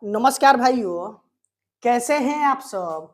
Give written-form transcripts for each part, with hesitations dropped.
नमस्कार भाइयों, कैसे हैं आप सब?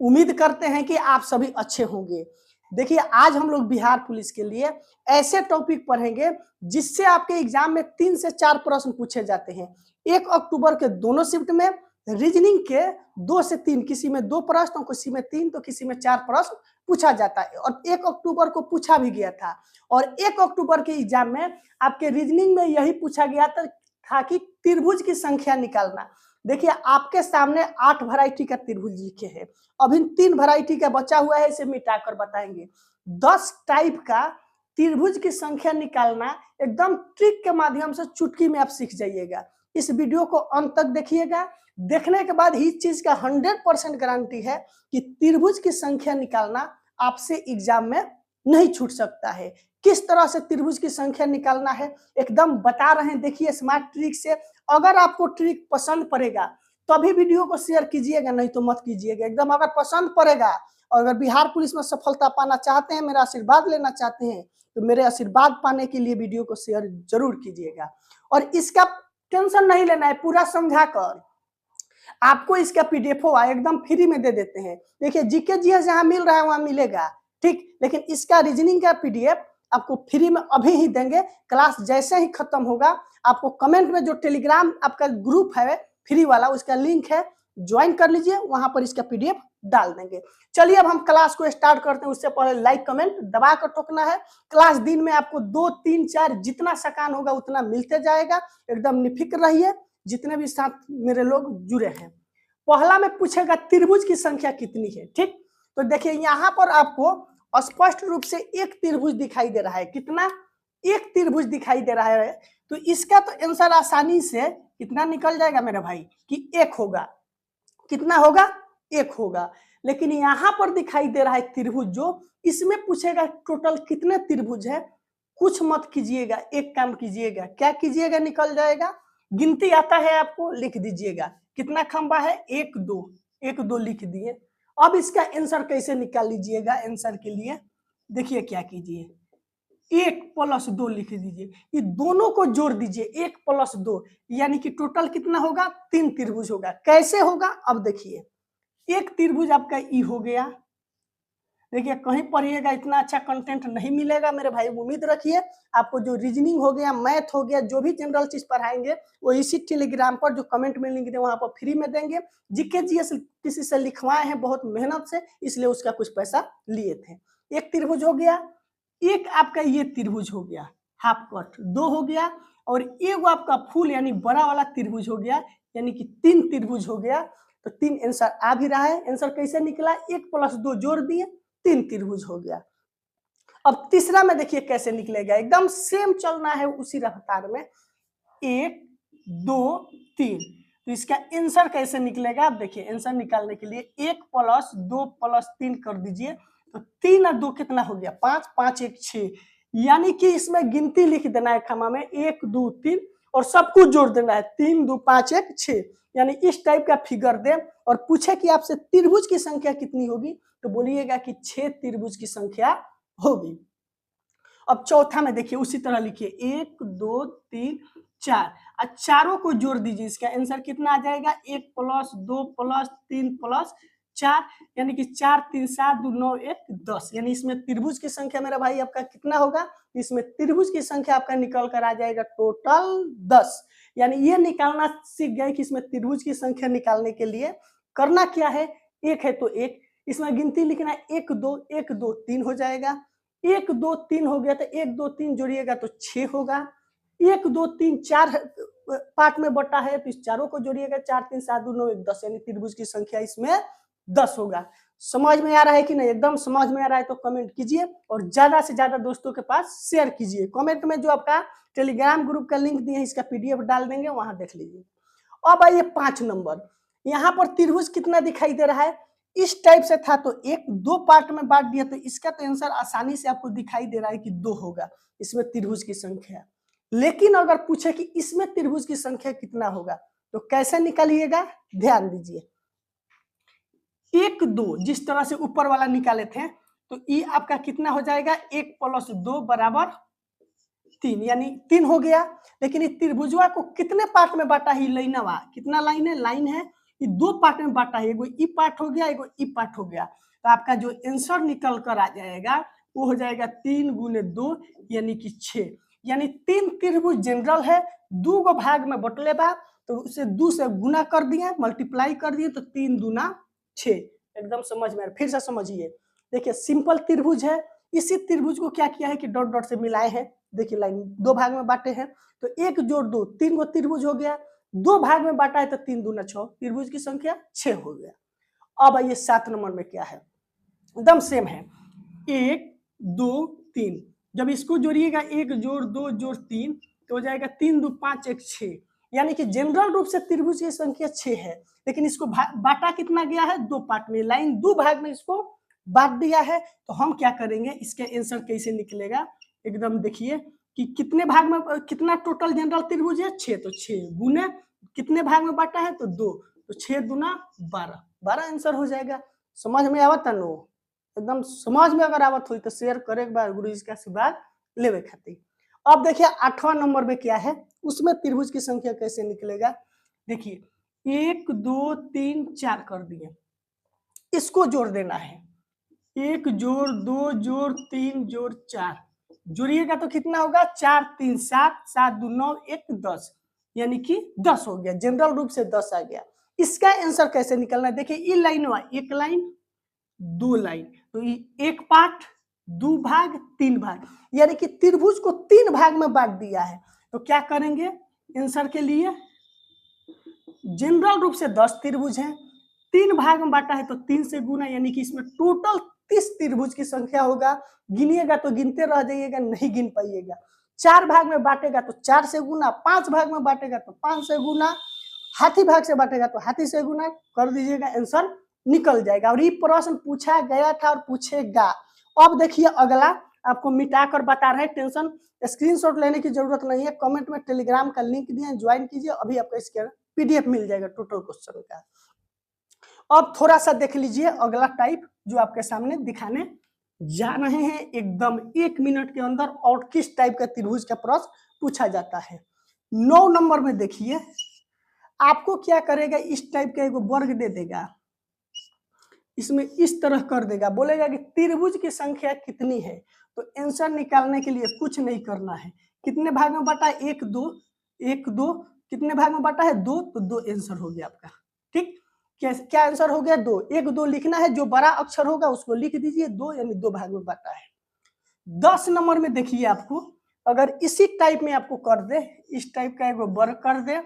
उम्मीद करते हैं कि आप सभी अच्छे होंगे। देखिए, आज हम लोग बिहार पुलिस के लिए ऐसे टॉपिक पढ़ेंगे जिससे आपके एग्जाम में 3 से 4 प्रश्न पूछे जाते हैं। 1 अक्टूबर के दोनों शिफ्ट में रीजनिंग के 2 से 3, किसी में 2 प्रश्न, किसी में 3 तो किसी में 4 प्रश्न पूछा जाता है और 1 अक्टूबर को पूछा भी गया था। और 1 अक्टूबर के एग्जाम में आपके रीजनिंग में यही पूछा गया था कि त्रिभुज की संख्या निकालना। देखिए, आपके सामने 8 वैरायटी का त्रिभुज लिखे हैं। अभी 3 वैरायटी का बचा हुआ है, इसे मिटाकर बताएंगे। 10 टाइप का त्रिभुज की संख्या निकालना एकदम ट्रिक के माध्यम से चुटकी में आप सीख जाइएगा। इस वीडियो को अंत तक देखिएगा। देखने के बाद इस चीज का 100% गारंटी है कि त्रिभुज की संख्या निकालना आपसे एग्जाम में नहीं छूट सकता है। किस तरह से त्रिभुज की संख्या निकालना है एकदम बता रहे हैं। देखिए, स्मार्ट ट्रिक से। अगर आपको ट्रिक पसंद पड़ेगा तभी वीडियो को शेयर कीजिएगा, नहीं तो मत कीजिएगा। एकदम अगर पसंद पड़ेगा और अगर बिहार पुलिस में सफलता पाना चाहते हैं, मेरा आशीर्वाद लेना चाहते हैं, तो मेरे आशीर्वाद पाने के लिए वीडियो को शेयर जरूर कीजिएगा। और इसका टेंशन नहीं लेना है, पूरा समझा कर आपको इसका पीडीएफ एकदम फ्री में दे देते हैं। देखिए, जीके जीएस जहां मिल रहा है वहां मिलेगा, ठीक, लेकिन इसका रीजनिंग का पीडीएफ आपको फ्री में अभी ही देंगे। क्लास जैसे ही खत्म होगा आपको कमेंट में जो टेलीग्राम आपका ग्रुप है फ्री वाला, उसका लिंक है, ज्वाइन कर लीजिए, वहां पर इसका पीडीएफ डाल देंगे। चलिए अब हम क्लास को स्टार्ट करते हैं। उससे पहले लाइक कमेंट दबा कर ठोकना है। क्लास दिन में आपको 2 3 4 जितना सकान होगा उतना मिलते जाएगा। एकदम निफिक्र रहिए, जितने भी साथ मेरे लोग जुड़े हैं। पहला में पूछेगा त्रिभुज की संख्या कितनी है, ठीक। तो देखिए, यहाँ पर आपको स्पष्ट रूप से एक त्रिभुज दिखाई दे रहा है। कितना? एक त्रिभुज दिखाई दे रहा है। तो इसका तो आंसर आसानी से कितना निकल जाएगा मेरे भाई कि 1 होगा। कितना होगा? 1 होगा। लेकिन यहाँ पर दिखाई दे रहा है त्रिभुज, जो इसमें पूछेगा टोटल कितने त्रिभुज है। कुछ मत कीजिएगा, एक काम कीजिएगा। क्या कीजिएगा? निकल जाएगा। गिनती आता है आपको, लिख दीजिएगा। कितना खंबा है? 1 2, 1 2 लिख दिए। अब इसका आंसर कैसे निकाल लीजिएगा? आंसर के लिए देखिए क्या कीजिए, 1 + 2 लिख दीजिए। ये दोनों को जोड़ दीजिए, 1 + 2, यानी कि टोटल कितना होगा? 3 त्रिभुज होगा। कैसे होगा? अब देखिए, एक त्रिभुज आपका ई हो गया। देखिए, कहीं पढ़िएगा इतना अच्छा कंटेंट नहीं मिलेगा मेरे भाई। उम्मीद रखिए आपको जो रीजनिंग हो गया, मैथ हो गया, जो भी जनरल चीज पढ़ाएंगे वो इसी टेलीग्राम पर जो कमेंट में लिंक दे वहां पर फ्री में देंगे। जीके जीएस किसी से लिखवाए हैं बहुत मेहनत से, इसलिए उसका कुछ पैसा लिए थे। एक त्रिभुज हो गया। एक आपका ये त्रिभुज हो गया हाफ कट, 2 हो गया। और एक आपका फुल यानी बड़ा वाला त्रिभुज हो गया, यानी कि 3 त्रिभुज हो गया। तो 3 आंसर आ भी रहा है। आंसर कैसे निकला? 1 + 2 जोड़ दिए, 3 त्रिभुज हो गया। अब तीसरा में देखिए कैसे निकलेगा। एकदम सेम चलना है उसी रफ्तार में। 1 2 3। तो इसका आंसर कैसे निकलेगा? आप देखिए, आंसर निकालने के लिए 1 + 2 + 3 कर दीजिए। तो 3 और 2 कितना हो गया? 5 5 1 6। यानी कि इसमें गिनती लिख देना है खमा में, 1 2 3, और सब कुछ जोड़ देना है, 3 2 5 1 6। यानी इस टाइप का फिगर दे और पूछे कि आपसे त्रिभुज की संख्या कितनी होगी, तो बोलिएगा कि 6 त्रिभुज की संख्या होगी। अब चौथा में देखिए उसी तरह लिखिए, 1 2 3 4, और चारों को जोड़ दीजिए। इसका आंसर कितना आ जाएगा? 1 + 2 + 3 + 4, यानी कि 4 3 7 2 9 1 10। यानी इसमें त्रिभुज की संख्या मेरा भाई आपका कितना होगा? इसमें त्रिभुज की संख्या आपका निकल कर आ जाएगा टोटल 10। यानी ये निकालना सीख गए कि इसमें त्रिभुज की संख्या निकालने के लिए करना क्या है। एक है तो एक, इसमें गिनती लिखना है, 1 2 1 2 3 हो जाएगा। 1 2 3 हो गया तो 1 2 3 जोड़िएगा तो 6 होगा। 1 2 3 4 पार्ट में बटा है, तो इस चारों को जोड़िएगा, 4 3 7 2 9 1 10। यानी त्रिभुज की संख्या इसमें 10 होगा। समझ में आ रहा है कि नहीं? एकदम समझ में आ रहा है तो कमेंट कीजिए और ज्यादा से ज्यादा दोस्तों के पास शेयर कीजिए। कमेंट में जो आपका टेलीग्राम ग्रुप का लिंक दिए है, इसका पीडीएफ डाल देंगे, वहां देख लीजिए। अब आइए 5 नंबर। यहाँ पर त्रिभुज कितना दिखाई दे रहा है? इस टाइप से था तो 1 2 पार्ट में बांट दिया, तो इसका तो आंसर आसानी से आपको दिखाई दे रहा है कि 2 होगा। इसमें त्रिभुज की संख्या। लेकिन अगर पूछे कि इसमें त्रिभुज की संख्या कितना होगा, तो कैसे निकालिएगा? ध्यान दीजिए। 1 2 जिस तरह से ऊपर वाला निकाले थे, तो ये आपका कितना हो जाएगा? 1 + 2 = 3 यानी 3 हो गया। लेकिन इस त्रिभुजवा को कितने पार्ट में बांटा है लाइनवा? कितना लाइन है? लाइन है ये 2 पार्ट में बांटा है, एगो ई पार्ट हो गया, एगो ई पार्ट हो गया। तो आपका जो आंसर निकल कर आ जाएगा वो हो जाएगा 3 गुने 2 यानी कि 6। यानी 3 त्रिभुज जनरल है, 2 गो भाग में बटले बा, तो उसे 2 से गुना कर दिए, मल्टीप्लाई कर दिए, तो 3 दूना 6। एकदम समझ में आ रहा? फिर से समझिए, देखिए सिंपल त्रिभुज है, इसी त्रिभुज को क्या किया है कि डॉट डॉट से मिलाए हैं। देखिए लाइन 2 भाग में बांटे हैं, तो 1 जोड़ 2 3 गो त्रिभुज हो गया। 2 भाग में बांटा है तो 3 दूना 6, त्रिभुज की संख्या 6 हो गया। अब आइए 7 नंबर में क्या है, एकदम सेम है, 1 2 3। जब इसको जोड़िएगा 1 जोड़ 2 जोड़ 3 तो हो जाएगा 3 2 5 1 6। यानी कि जनरल रूप से त्रिभुज की संख्या 6 है, लेकिन इसको बांटा कितना गया है? 2 पार्ट में। लाइन 2 भाग में इसको बांट दिया है, तो हम क्या करेंगे, इसके आंसर कैसे निकलेगा एकदम देखिए कि कितने भाग में, कितना टोटल जनरल त्रिभुज है? 6, तो 6 गुने कितने भाग में बांटा है? तो 2, तो 6 दूना 12, 12 आंसर हो जाएगा। समझ में आवत नो? एकदम समझ में अगर आवत हुई तो शेयर करे एक बार, गुरु जी का आशीर्वाद लेवे खातिर। अब देखिए 8वां नंबर में क्या है, उसमें त्रिभुज की संख्या कैसे निकलेगा। देखिए 1 2 3 4 कर दिए, इसको जोड़ देना है, 1 जोड़ 2 जोड़ 3 जोड़ 4, जोड़िएगा तो कितना होगा? 4 3 7, 7 2 9, 1 10, यानी कि 10 हो गया। जनरल रूप से 10 आ गया। इसका आंसर कैसे निकलना है? देखिए ये लाइन हुआ, 1 लाइन 2 लाइन, तो ये 1 पार्ट 2 भाग 3 भाग, यानी कि त्रिभुज को 3 भाग में बांट दिया है। तो क्या करेंगे आंसर के लिए? जनरल रूप से 10 त्रिभुज है, 3 भाग में बांटा है तो 3 से गुना, यानी कि इसमें टोटल 30 त्रिभुज की संख्या होगा। गिनिएगा तो गिनते रह जाइएगा, नहीं गिन पाइएगा। 4 भाग में बांटेगा तो 4 से गुना, 5 भाग में बांटेगा तो 5 से गुना, हाथी भाग से बांटेगा तो हाथी से गुना कर दीजिएगा, आंसर निकल जाएगा। और ये प्रश्न पूछा गया था और पूछेगा। अब देखिए अगला आपको मिटा कर बता रहे हैं, टेंशन स्क्रीनशॉट लेने की जरूरत नहीं है, कमेंट में टेलीग्राम का लिंक दिए, ज्वाइन कीजिए, अभी आपको इसके पीडीएफ मिल जाएगा टोटल क्वेश्चन का। अब थोड़ा सा देख लीजिए अगला टाइप जो आपके सामने दिखाने जा रहे हैं, एकदम 1 मिनट के अंदर, और किस टाइप का त्रिभुज का प्रश्न पूछा जाता है। 9 नंबर में देखिए, आपको क्या करेगा, इस टाइप का एक वर्ग दे देगा, इसमें इस तरह कर देगा, बोलेगा कि त्रिभुज की संख्या कितनी है। तो आंसर निकालने के लिए कुछ नहीं करना है, कितने भाग में बांटा है? 1 2 1 2, कितने भाग में बांटा है? 2, तो 2 आंसर हो गया आपका। ठीक, क्या आंसर हो गया? 2। 1 2 लिखना है, जो बड़ा अक्षर होगा उसको लिख दीजिए, 2 यानी 2 भाग में बांटा है। 10 नंबर में देखिए, आपको अगर इसी टाइप में आपको कर दे, इस टाइप का एक वर्ग कर दे,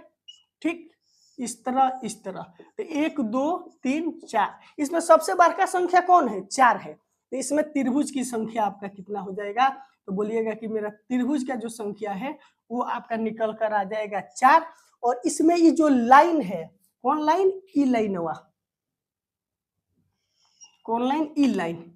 ठीक, इस तरह इस तरह, तो 1 2 3 4, इसमें सबसे बड़का संख्या कौन है? 4 है। तो इसमें त्रिभुज की संख्या आपका कितना हो जाएगा? तो बोलिएगा कि मेरा त्रिभुज का जो संख्या है वो आपका निकल कर आ जाएगा 4। और इसमें ये जो लाइन है, कौन लाइन? ई लाइन हुआ, कौन लाइन? ई लाइन।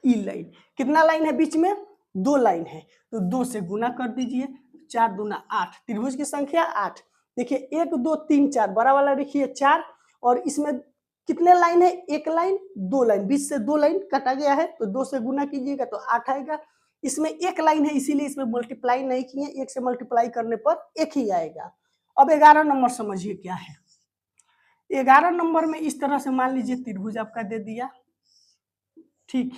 ई लाइन कितना लाइन है बीच में? 2 लाइन है, तो 2 से गुना कर दीजिए, 4 दूना 8, त्रिभुज की संख्या 8। देखिए 1 2 3 4, बड़ा वाला देखिए 4, और इसमें कितने लाइन है? 1 लाइन 2 लाइन, बीच से 2 लाइन काटा गया है, तो 2 से गुना कीजिएगा तो 8 आएगा। इसमें 1 लाइन है, इसीलिए इसमें मल्टीप्लाई नहीं किए, 1 से मल्टीप्लाई करने पर 1 ही आएगा। अब 11 नंबर समझिए क्या है। 11 नंबर में इस तरह से मान लीजिए त्रिभुज आपका दे दिया, ठीक,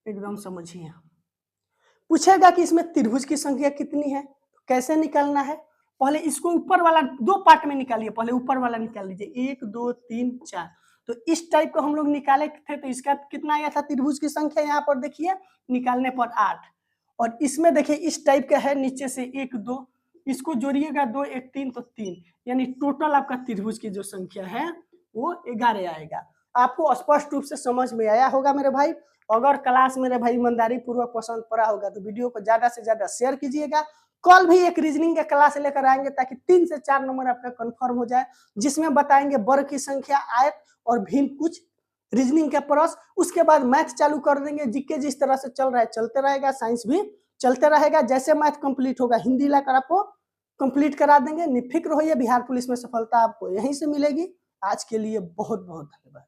एकदम समझिए, पूछेगा कि इसमें त्रिभुज की संख्या कितनी है, कैसे निकालना है। पहले इसको ऊपर वाला 2 पार्ट में निकालिए, पहले ऊपर वाला निकाल लीजिए, 1 2 3 4, तो इस टाइप को हम लोग निकाले थे, तो इसका कितना आया था त्रिभुज की संख्या? यहाँ पर देखिए निकालने पर 8, और इसमें देखिए इस टाइप का है, नीचे से 1 2, इसको जोड़िएगा 2 1 3, तो 3, यानी टोटल आपका त्रिभुज की जो संख्या है वो 11 आएगा। आपको स्पष्ट रूप से समझ में आया होगा मेरे भाई। अगर क्लास मेरे भाई ईमानदारी पूर्वक पसंद पड़ा होगा तो वीडियो को ज्यादा से ज्यादा शेयर कीजिएगा। कल भी एक रीजनिंग का क्लास लेकर आएंगे, ताकि 3 से 4 नंबर आपका कंफर्म हो जाए, जिसमें बताएंगे वर्ग की संख्या, आयत और भिन्न कुछ रीजनिंग का प्रश्न। उसके बाद मैथ चालू कर देंगे, जीके जिस तरह से चल रहा है चलते रहेगा, साइंस भी चलते रहेगा। जैसे मैथ कंप्लीट होगा हिंदी लाकर आपको कंप्लीट करा देंगे। निफिक्र होइए, बिहार पुलिस में सफलता आपको यहीं से मिलेगी। आज के लिए बहुत बहुत धन्यवाद।